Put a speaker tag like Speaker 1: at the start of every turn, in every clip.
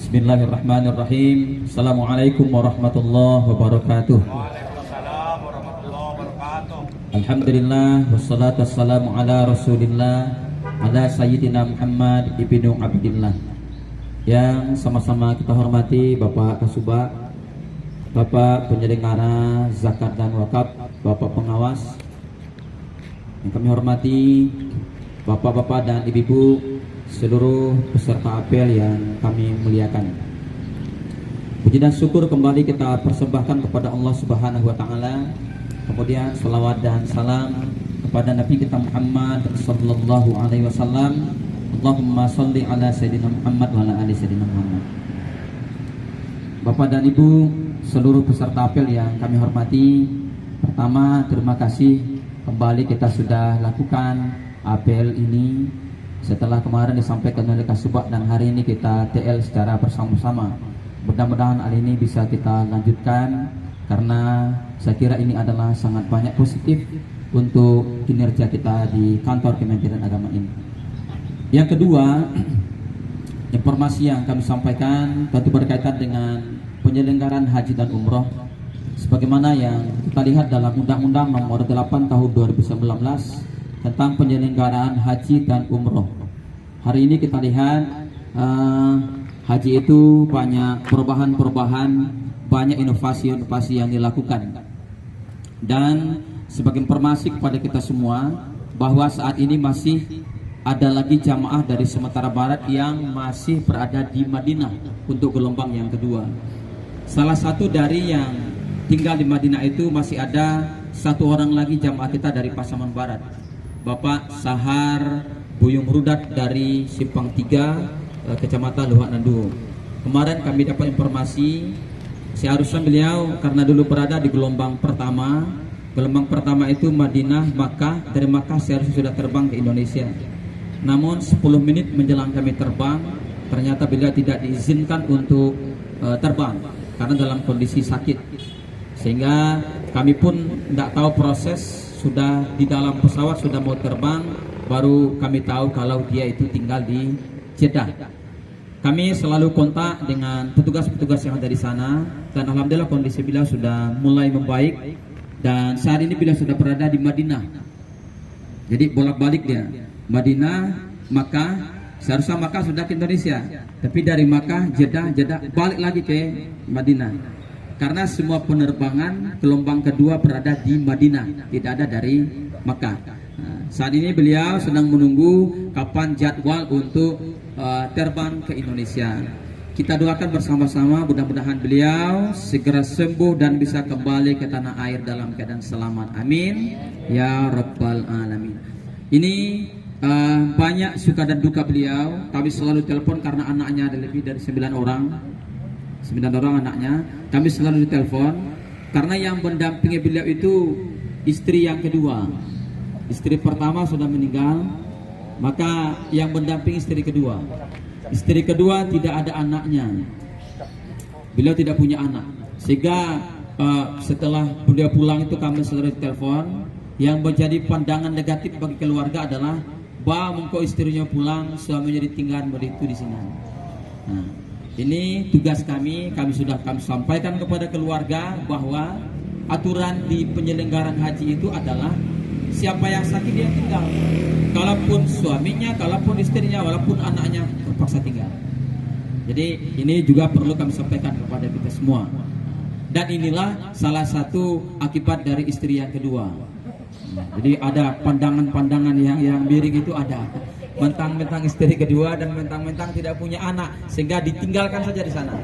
Speaker 1: Bismillahirrahmanirrahim. Assalamualaikum warahmatullahi wabarakatuh.
Speaker 2: Waalaikumsalam warahmatullahi wabarakatuh.
Speaker 1: Alhamdulillah wassalatu wassalamu ala Rasulillah ala Sayyidina Muhammad ibnu Abdillah. Yang sama-sama kita hormati Bapak Kasubag, Bapak penyelenggara zakat dan wakaf, Bapak pengawas. Yang kami hormati Bapak-bapak dan ibu-ibu, seluruh peserta apel yang kami muliakan. Puji dan syukur kembali kita persembahkan kepada Allah Subhanahu wa taala. Kemudian salawat dan salam kepada Nabi kita Muhammad sallallahu alaihi wasallam. Allahumma shalli ala sayyidina Muhammad wa ala ali sayyidina Muhammad. Bapak dan Ibu, seluruh peserta apel yang kami hormati, pertama terima kasih kembali kita sudah lakukan apel ini setelah kemarin disampaikan oleh Kasubag dan hari ini kita TL secara bersama-sama. Mudah-mudahan hal ini bisa kita lanjutkan karena saya kira ini adalah sangat banyak positif untuk kinerja kita di kantor Kementerian Agama ini. Yang kedua, informasi yang kami sampaikan tentu berkaitan dengan penyelenggaraan haji dan umroh sebagaimana yang kita lihat dalam Undang-Undang Nomor 8 Tahun 2019 tentang penyelenggaraan haji dan umroh. Hari ini kita lihat haji itu banyak perubahan-perubahan, banyak inovasi-inovasi yang dilakukan. Dan sebagai informasi kepada kita semua bahwa saat ini masih ada lagi jamaah dari Sumatera Barat yang masih berada di Madinah untuk gelombang yang kedua. Salah satu dari yang tinggal di Madinah itu masih ada satu orang lagi jamaah kita dari Pasaman Barat, Bapak Sahar Buyung Rudat dari Simpang 3, Kecamatan Luhak Nandu. Kemarin kami dapat informasi seharusnya beliau karena dulu berada di gelombang pertama itu Madinah, Makkah, dari Makkah seharusnya sudah terbang ke Indonesia. Namun 10 menit menjelang kami terbang, ternyata beliau tidak diizinkan untuk terbang karena dalam kondisi sakit. Sehingga kami pun tidak tahu proses, sudah di dalam pesawat sudah mau terbang baru kami tahu kalau dia itu tinggal di Jeddah. Kami selalu kontak dengan petugas-petugas yang ada di sana dan alhamdulillah kondisi beliau sudah mulai membaik dan saat ini beliau sudah berada di Madinah. Jadi bolak-balik dia, Madinah, Makkah. Seharusnya Makkah sudah ke Indonesia, tapi dari Makkah, Jeddah, balik lagi ke Madinah. Karena semua penerbangan gelombang kedua berada di Madinah, tidak ada dari Makkah. Saat ini beliau sedang menunggu kapan jadwal untuk terbang ke Indonesia. Kita doakan bersama-sama mudah-mudahan beliau segera sembuh dan bisa kembali ke tanah air dalam keadaan selamat. Amin ya rabbal alamin. Ini banyak suka dan duka beliau. Kami selalu telepon karena anaknya ada lebih dari 9 orang anaknya. Kami selalu ditelepon karena yang mendampingi beliau itu istri yang kedua. Istri pertama sudah meninggal, maka yang mendampingi istri kedua. Istri kedua tidak ada anaknya. Beliau tidak punya anak. Sehingga setelah beliau pulang itu kami selalu ditelepon. Yang menjadi pandangan negatif bagi keluarga adalah bahwa mengko istrinya pulang, suaminya ditinggal begitu di sini. Nah, ini tugas kami sudah sampaikan kepada keluarga bahwa aturan di penyelenggaraan haji itu adalah siapa yang sakit dia tinggal. Kalaupun suaminya, kalaupun istrinya, walaupun anaknya terpaksa tinggal. Jadi ini juga perlu kami sampaikan kepada kita semua. Dan inilah salah satu akibat dari istri yang kedua. Jadi ada pandangan-pandangan yang miring itu ada. Mentang-mentang istri kedua dan mentang-mentang tidak punya anak sehingga ditinggalkan saja di sana.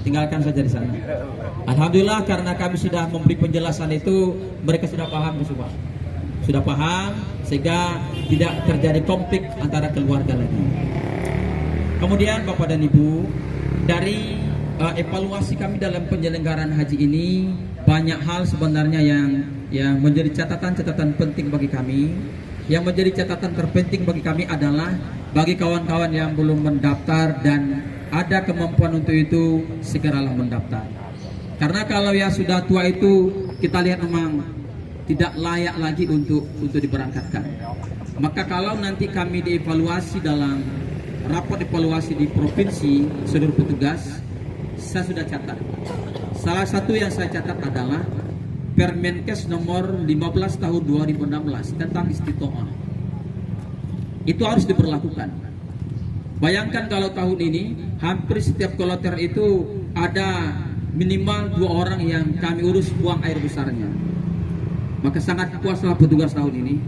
Speaker 1: Tinggalkan saja di sana. Alhamdulillah karena kami sudah memberi penjelasan itu mereka sudah paham semua. Sudah paham sehingga tidak terjadi konflik antara keluarga lagi. Kemudian Bapak dan Ibu, dari evaluasi kami dalam penyelenggaraan haji ini banyak hal sebenarnya yang menjadi catatan penting bagi kami. Yang menjadi catatan terpenting bagi kami adalah bagi kawan-kawan yang belum mendaftar dan ada kemampuan untuk itu, segeralah mendaftar. Karena kalau yang sudah tua itu kita lihat memang tidak layak lagi untuk diberangkatkan. Maka kalau nanti kami dievaluasi dalam rapat evaluasi di provinsi seluruh petugas, saya sudah catat. Salah satu yang saya catat adalah Permenkes nomor 15 tahun 2016 tentang istiqomah. Itu harus diberlakukan. Bayangkan kalau tahun ini hampir setiap kloter itu ada minimal 2 orang yang kami urus buang air besarnya. Maka sangat puaslah petugas tahun ini.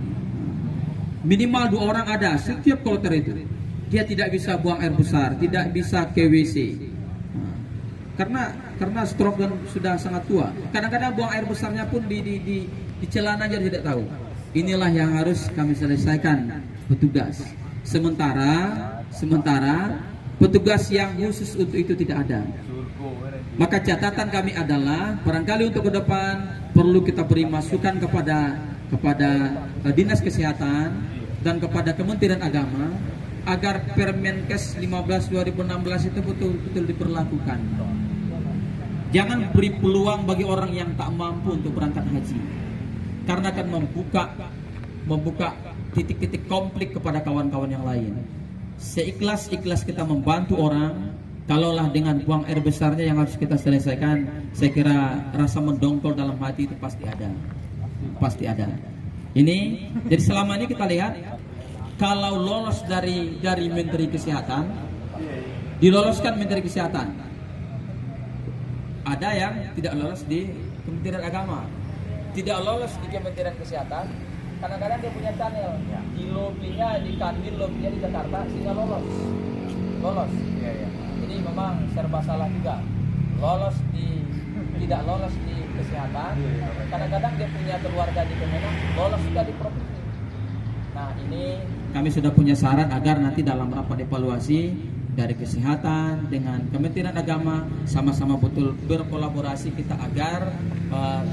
Speaker 1: Minimal 2 orang ada setiap kloter itu. Dia tidak bisa buang air besar, tidak bisa ke WC. Karena stroke dan sudah sangat tua. Kadang-kadang buang air besarnya pun di celana aja tidak tahu. Inilah yang harus kami selesaikan petugas. Sementara petugas yang khusus untuk itu tidak ada. Maka catatan kami adalah barangkali untuk ke depan perlu kita beri masukan kepada Dinas Kesehatan dan kepada Kementerian Agama agar Permenkes 15 2016 itu betul-betul diperlakukan. Jangan beri peluang bagi orang yang tak mampu untuk berangkat haji, karena akan membuka titik-titik konflik kepada kawan-kawan yang lain. Seikhlas-ikhlas kita membantu orang, kalaulah dengan buang air besarnya yang harus kita selesaikan, saya kira rasa mendongkol dalam hati itu pasti ada. Ini jadi selama ini kita lihat kalau lolos dari Menteri Kesehatan, diloloskan Menteri Kesehatan. Ada yang tidak lolos di Kementerian Agama, tidak lolos di Kementerian Kesehatan. Kadang-kadang dia punya channel di lobbynya di Kanwil, lobbynya di Jakarta, sehingga lolos. Jadi memang serba salah juga. Tidak lolos di kesehatan. Kadang-kadang dia punya keluarga di Kemenak, lolos juga di provinsi. Nah ini kami sudah punya saran agar nanti dalam rapat evaluasi dari kesehatan dengan Kementerian Agama sama-sama betul berkolaborasi kita agar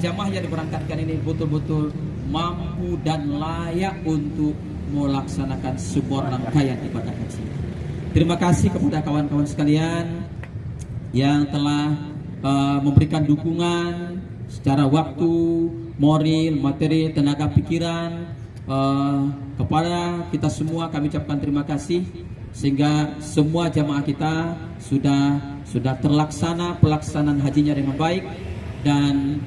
Speaker 1: jamaah yang diberangkatkan ini betul-betul mampu dan layak untuk melaksanakan sebuah rangkaian ibadah haji. Terima kasih kepada kawan-kawan sekalian yang telah memberikan dukungan secara waktu, moral, materi, tenaga pikiran kepada kita semua. Kami ucapkan terima kasih sehingga semua jamaah kita sudah terlaksana pelaksanaan hajinya dengan baik, dan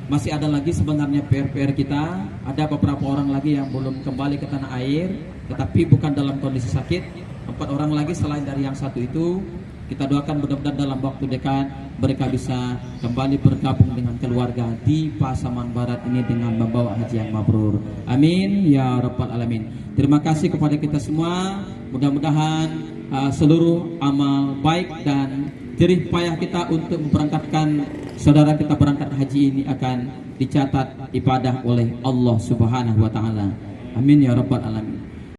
Speaker 1: masih ada lagi sebenarnya PR kita. Ada beberapa orang lagi yang belum kembali ke tanah air tetapi bukan dalam kondisi sakit. 4 orang lagi selain dari yang satu itu. Kita doakan mudah-mudahan dalam waktu dekat mereka bisa kembali bergabung dengan keluarga di Pasaman Barat ini dengan membawa haji yang mabrur. Amin ya rabbal alamin. Terima kasih kepada kita semua. Mudah-mudahan seluruh amal baik dan jerih payah kita untuk memberangkatkan saudara kita berangkat haji ini akan dicatat ibadah oleh Allah Subhanahu wa taala. Amin ya rabbal alamin.